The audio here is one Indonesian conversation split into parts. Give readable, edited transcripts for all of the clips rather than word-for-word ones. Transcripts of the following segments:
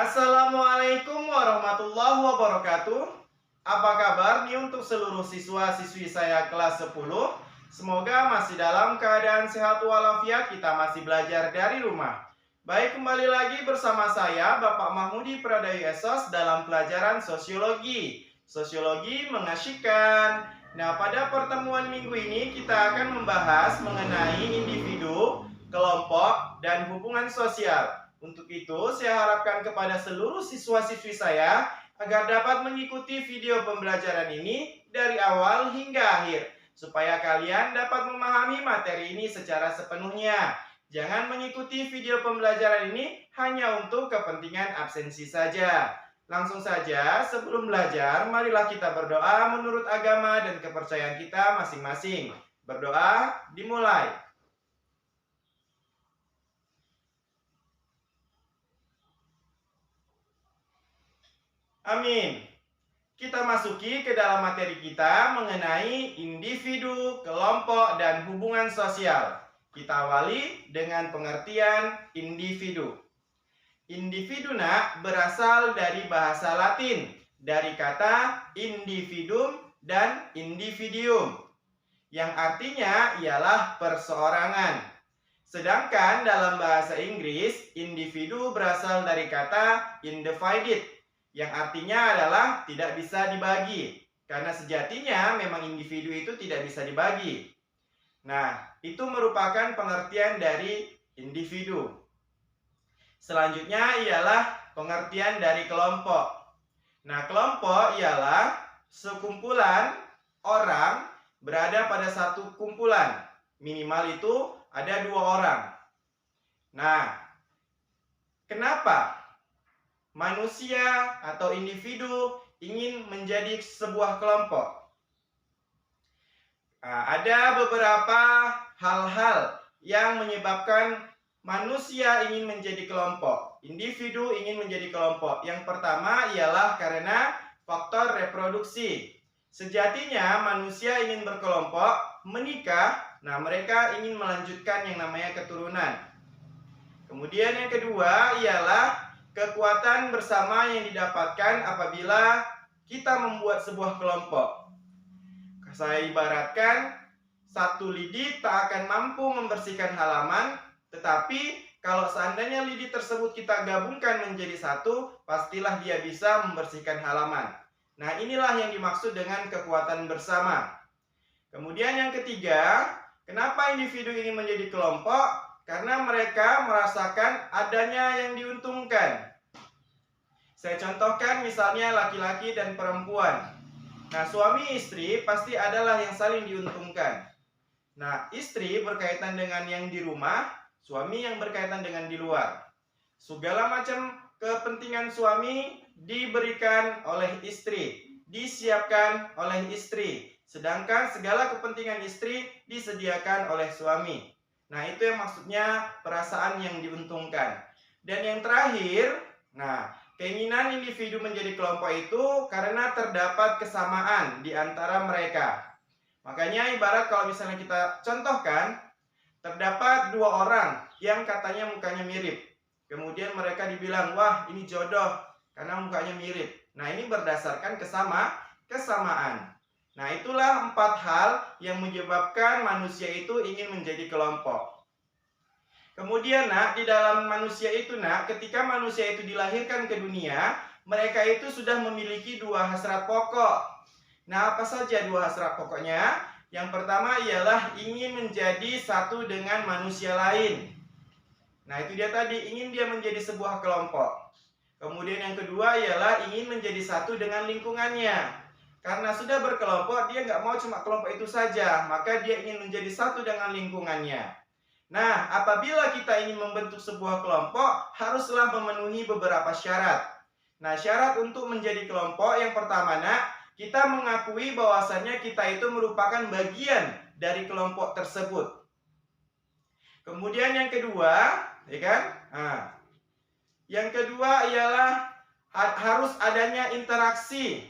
Assalamualaikum warahmatullahi wabarakatuh. Apa kabar nih untuk seluruh siswa-siswi saya kelas 10? Semoga masih dalam keadaan sehat walafiat, kita masih belajar dari rumah. Baik, kembali lagi bersama saya Bapak Mahmudi Pradaya Esos dalam pelajaran sosiologi. Sosiologi mengasyikkan. Nah, pada pertemuan minggu ini kita akan membahas mengenai individu, kelompok, dan hubungan sosial. Untuk itu, saya harapkan kepada seluruh siswa-siswi saya agar dapat mengikuti video pembelajaran ini dari awal hingga akhir, supaya kalian dapat memahami materi ini secara sepenuhnya. Jangan mengikuti video pembelajaran ini hanya untuk kepentingan absensi saja. Langsung saja, sebelum belajar, marilah kita berdoa menurut agama dan kepercayaan kita masing-masing. Berdoa, dimulai. Amin. Kita masuki ke dalam materi kita mengenai individu, kelompok, dan hubungan sosial. Kita awali dengan pengertian individu. Individu berasal dari bahasa Latin, dari kata individuum dan individuum, yang artinya ialah perseorangan. Sedangkan dalam bahasa Inggris, individu berasal dari kata individed, yang artinya adalah tidak bisa dibagi. Karena sejatinya memang individu itu tidak bisa dibagi. Nah, itu merupakan pengertian dari individu. Selanjutnya ialah pengertian dari kelompok. Nah, kelompok ialah sekumpulan orang berada pada satu kumpulan. Minimal itu ada 2 orang. Nah, kenapa manusia atau individu ingin menjadi sebuah kelompok? Ada beberapa hal-hal yang menyebabkan manusia ingin menjadi kelompok. Individu ingin menjadi kelompok. Yang pertama ialah karena faktor reproduksi. Sejatinya manusia ingin berkelompok, menikah. Nah, mereka ingin melanjutkan yang namanya keturunan. Kemudian yang kedua ialah kekuatan bersama yang didapatkan apabila kita membuat sebuah kelompok. Saya ibaratkan, satu lidi tak akan mampu membersihkan halaman, tetapi kalau seandainya lidi tersebut kita gabungkan menjadi satu, pastilah dia bisa membersihkan halaman. Nah, inilah yang dimaksud dengan kekuatan bersama. Kemudian yang ketiga, kenapa individu ini menjadi kelompok? Karena mereka merasakan adanya yang diuntungkan. Saya contohkan misalnya laki-laki dan perempuan. Nah, suami istri pasti adalah yang saling diuntungkan. Nah, istri berkaitan dengan yang di rumah, suami yang berkaitan dengan di luar. Segala macam kepentingan suami diberikan oleh istri, disiapkan oleh istri. Sedangkan segala kepentingan istri disediakan oleh suami. Nah, itu yang maksudnya perasaan yang diuntungkan. Dan yang terakhir, keinginan individu menjadi kelompok itu karena terdapat kesamaan di antara mereka. Makanya ibarat kalau misalnya kita contohkan, terdapat 2 orang yang katanya mukanya mirip. Kemudian mereka dibilang, wah ini jodoh karena mukanya mirip. Nah, ini berdasarkan kesamaan. Nah, itulah 4 hal yang menyebabkan manusia itu ingin menjadi kelompok. Kemudian di dalam manusia itu ketika manusia itu dilahirkan ke dunia, mereka itu sudah memiliki 2 hasrat pokok. Nah, apa saja 2 hasrat pokoknya? Yang pertama ialah ingin menjadi satu dengan manusia lain. Nah, itu dia tadi, ingin dia menjadi sebuah kelompok. Kemudian yang kedua ialah ingin menjadi satu dengan lingkungannya. Karena sudah berkelompok, dia nggak mau cuma kelompok itu saja, maka dia ingin menjadi satu dengan lingkungannya. Nah, apabila kita ingin membentuk sebuah kelompok, haruslah memenuhi beberapa syarat. Nah, syarat untuk menjadi kelompok yang pertama, kita mengakui bahwasannya kita itu merupakan bagian dari kelompok tersebut. Kemudian yang kedua, yang kedua ialah harus adanya interaksi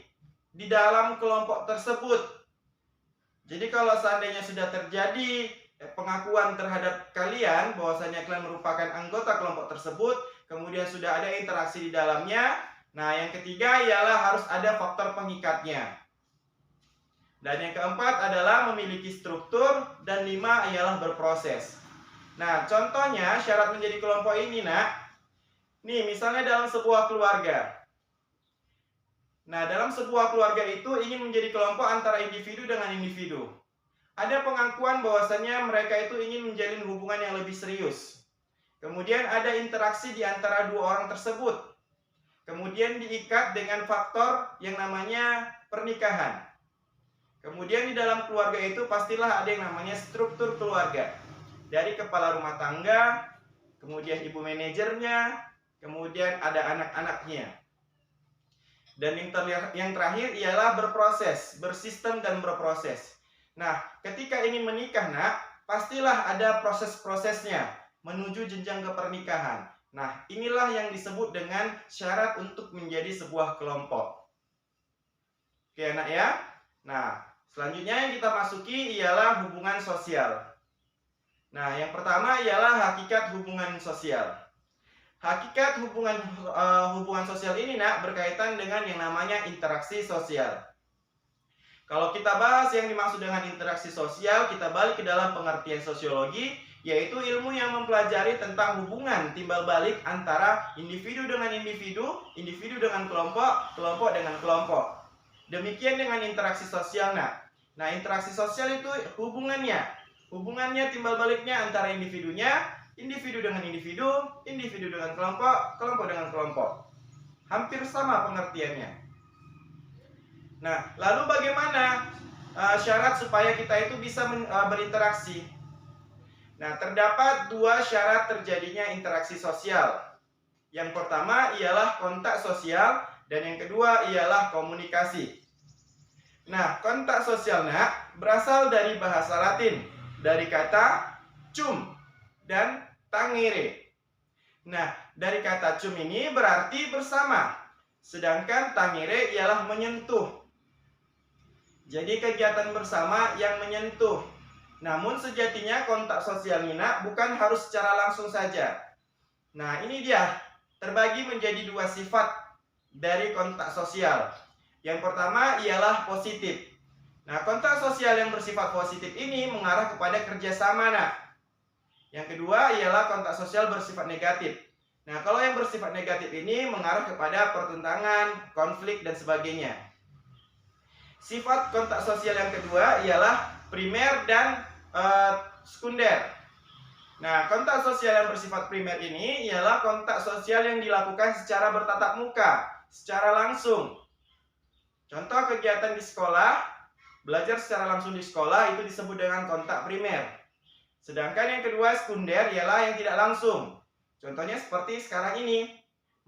di dalam kelompok tersebut. Jadi kalau seandainya sudah terjadi pengakuan terhadap kalian bahwasanya kalian merupakan anggota kelompok tersebut, kemudian sudah ada interaksi di dalamnya. Nah, yang ketiga ialah harus ada faktor pengikatnya. Dan yang keempat adalah memiliki struktur, dan 5 ialah berproses. Nah, contohnya syarat menjadi kelompok ini, Nak. Nih, misalnya dalam sebuah keluarga. Nah, dalam sebuah keluarga itu ingin menjadi kelompok antara individu dengan individu. Ada pengakuan bahwasanya mereka itu ingin menjalin hubungan yang lebih serius. Kemudian ada interaksi di antara dua orang tersebut. Kemudian diikat dengan faktor yang namanya pernikahan. Kemudian di dalam keluarga itu pastilah ada yang namanya struktur keluarga. Dari kepala rumah tangga, kemudian ibu manajernya, kemudian ada anak-anaknya. Dan yang terakhir ialah berproses, bersistem dan berproses. Nah, ketika ingin menikah, Nak, pastilah ada proses-prosesnya menuju jenjang kepernikahan. Nah, inilah yang disebut dengan syarat untuk menjadi sebuah kelompok. Oke, Nak ya. Nah, selanjutnya yang kita masuki ialah hubungan sosial. Nah, yang pertama ialah hakikat hubungan sosial. Hakikat hubungan sosial ini, Nak, berkaitan dengan yang namanya interaksi sosial. Kalau kita bahas yang dimaksud dengan interaksi sosial, kita balik ke dalam pengertian sosiologi, yaitu ilmu yang mempelajari tentang hubungan timbal balik antara individu dengan individu, individu dengan kelompok, kelompok dengan kelompok. Demikian dengan interaksi sosial, Nak. Nah, interaksi sosial itu hubungannya timbal baliknya antara individunya, individu dengan individu, individu dengan kelompok, kelompok dengan kelompok. Hampir sama pengertiannya. Nah, lalu bagaimana syarat supaya kita itu bisa berinteraksi? Nah, terdapat 2 syarat terjadinya interaksi sosial. Yang pertama ialah kontak sosial, dan yang kedua ialah komunikasi. Nah, kontak sosial, Nak, berasal dari bahasa Latin, dari kata cum dan tangere. Nah, dari kata cum ini berarti bersama, sedangkan tangere ialah menyentuh. Jadi kegiatan bersama yang menyentuh. Namun sejatinya kontak sosial ini, Nak, bukan harus secara langsung saja. Nah, ini dia, terbagi menjadi 2 sifat dari kontak sosial. Yang pertama ialah positif. Nah, kontak sosial yang bersifat positif ini mengarah kepada kerjasama, Nak. Yang kedua ialah kontak sosial bersifat negatif. Nah, kalau yang bersifat negatif ini mengarah kepada pertentangan, konflik, dan sebagainya. Sifat kontak sosial yang kedua ialah primer dan sekunder. Nah, kontak sosial yang bersifat primer ini ialah kontak sosial yang dilakukan secara bertatap muka, secara langsung. Contoh kegiatan di sekolah, belajar secara langsung di sekolah itu disebut dengan kontak primer. Sedangkan yang kedua sekunder ialah yang tidak langsung. Contohnya seperti sekarang ini.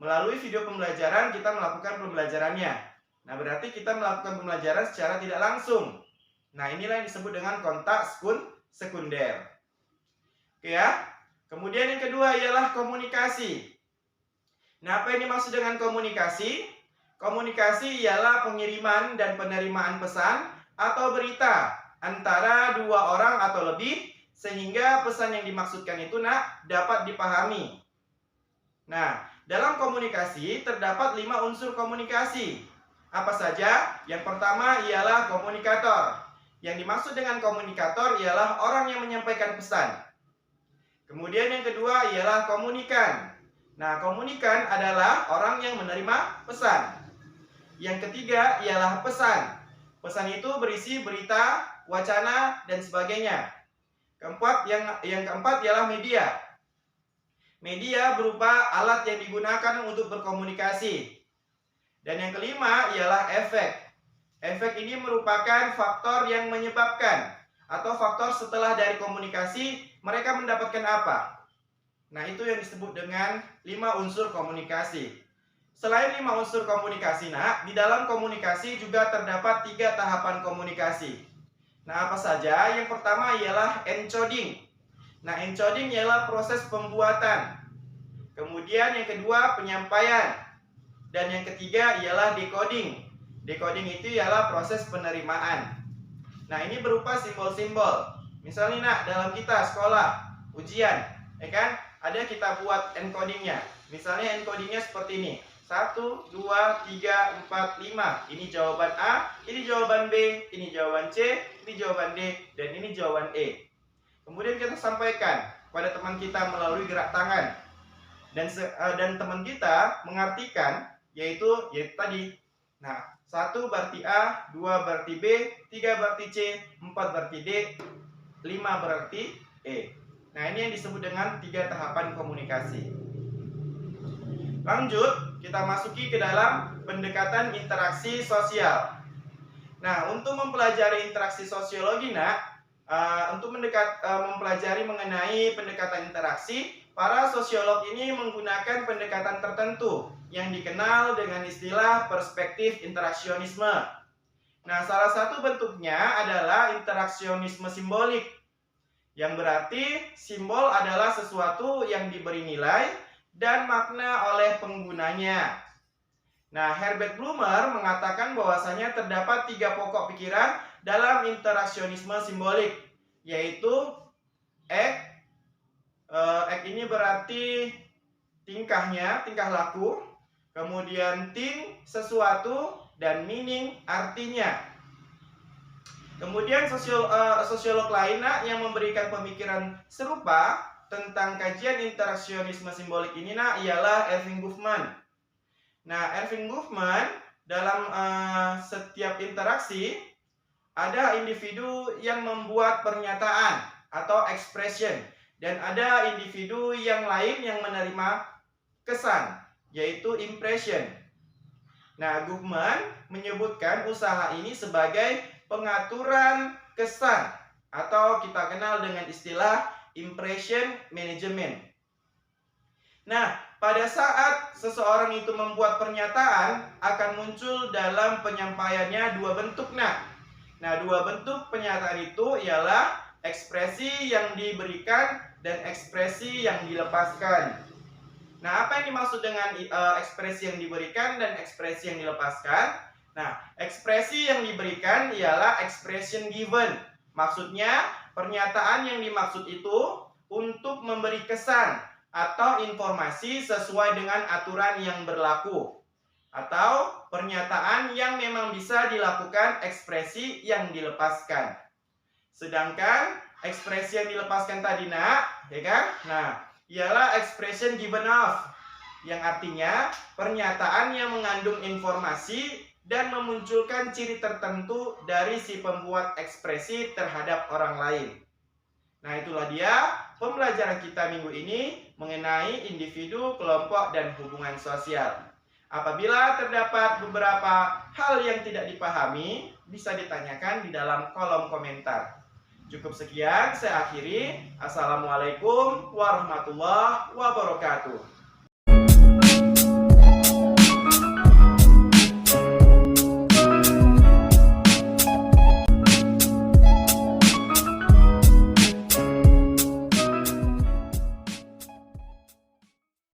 Melalui video pembelajaran kita melakukan pembelajarannya. Nah, berarti kita melakukan pembelajaran secara tidak langsung. Nah, inilah yang disebut dengan kontak sekunder. Oke ya. Kemudian yang kedua ialah komunikasi. Nah, apa yang dimaksud dengan komunikasi? Komunikasi ialah pengiriman dan penerimaan pesan atau berita antara 2 orang atau lebih, sehingga pesan yang dimaksudkan itu, Nak, dapat dipahami. Nah, dalam komunikasi terdapat 5 unsur komunikasi. Apa saja? Yang pertama ialah komunikator. Yang dimaksud dengan komunikator ialah orang yang menyampaikan pesan. Kemudian yang kedua ialah komunikan. Nah, komunikan adalah orang yang menerima pesan. Yang ketiga ialah pesan. Pesan itu berisi berita, wacana, dan sebagainya. Yang keempat ialah media. Media berupa alat yang digunakan untuk berkomunikasi. Dan yang kelima ialah efek. Efek ini merupakan faktor yang menyebabkan atau faktor setelah dari komunikasi mereka mendapatkan apa. Nah, itu yang disebut dengan 5 unsur komunikasi. Selain 5 unsur komunikasi, Nak, di dalam komunikasi juga terdapat 3 tahapan komunikasi. Nah, apa saja? Yang pertama ialah encoding. Nah, encoding ialah proses pembuatan. Kemudian yang kedua penyampaian. Dan yang ketiga ialah decoding. Decoding itu ialah proses penerimaan. Nah, ini berupa simbol-simbol. Misalnya, Nak, dalam kita sekolah, ujian, ya kan? Ada kita buat encodingnya. Misalnya encodingnya seperti ini. 1, 2, 3, 4, 5. Ini jawaban A, ini jawaban B, ini jawaban C, ini jawaban D, dan ini jawaban E. Kemudian kita sampaikan pada teman kita melalui gerak tangan. Dan teman kita mengartikan yaitu tadi. Nah, 1 berarti A, 2 berarti B, 3 berarti C, 4 berarti D, 5 berarti E. Nah, ini yang disebut dengan 3 tahapan komunikasi. Lanjut, kita masuki ke dalam pendekatan interaksi sosial. Nah, untuk mempelajari interaksi sosiologi, untuk mempelajari mengenai pendekatan interaksi, para sosiolog ini menggunakan pendekatan tertentu yang dikenal dengan istilah perspektif interaksionisme. Nah, salah satu bentuknya adalah interaksionisme simbolik, yang berarti simbol adalah sesuatu yang diberi nilai dan makna oleh penggunanya. Nah, Herbert Blumer mengatakan bahwasanya terdapat 3 pokok pikiran dalam interaksionisme simbolik, yaitu act. Act ini berarti tingkahnya, tingkah laku. Kemudian thing, sesuatu, dan meaning, artinya. Kemudian sosiolog lain yang memberikan pemikiran serupa tentang kajian interaksionisme simbolik ini ialah Erving Goffman. Nah, Erving Goffman dalam setiap interaksi ada individu yang membuat pernyataan atau expression, dan ada individu yang lain yang menerima kesan, yaitu impression. Nah, Goffman menyebutkan usaha ini sebagai pengaturan kesan, atau kita kenal dengan istilah impression management. Nah, pada saat seseorang itu membuat pernyataan, akan muncul dalam penyampaiannya 2 bentuk. Nah, 2 bentuk pernyataan itu ialah ekspresi yang diberikan dan ekspresi yang dilepaskan. Nah, apa yang dimaksud dengan ekspresi yang diberikan dan ekspresi yang dilepaskan? Nah, ekspresi yang diberikan ialah expression given. Maksudnya, pernyataan yang dimaksud itu untuk memberi kesan atau informasi sesuai dengan aturan yang berlaku. Atau pernyataan yang memang bisa dilakukan ekspresi yang dilepaskan. Sedangkan ekspresi yang dilepaskan tadi, ya kan? Nah, ialah expression given off, yang artinya pernyataan yang mengandung informasi dan memunculkan ciri tertentu dari si pembuat ekspresi terhadap orang lain. Nah, itulah dia pembelajaran kita minggu ini mengenai individu, kelompok, dan hubungan sosial. Apabila terdapat beberapa hal yang tidak dipahami, bisa ditanyakan di dalam kolom komentar. Cukup sekian, saya akhiri. Assalamualaikum warahmatullahi wabarakatuh.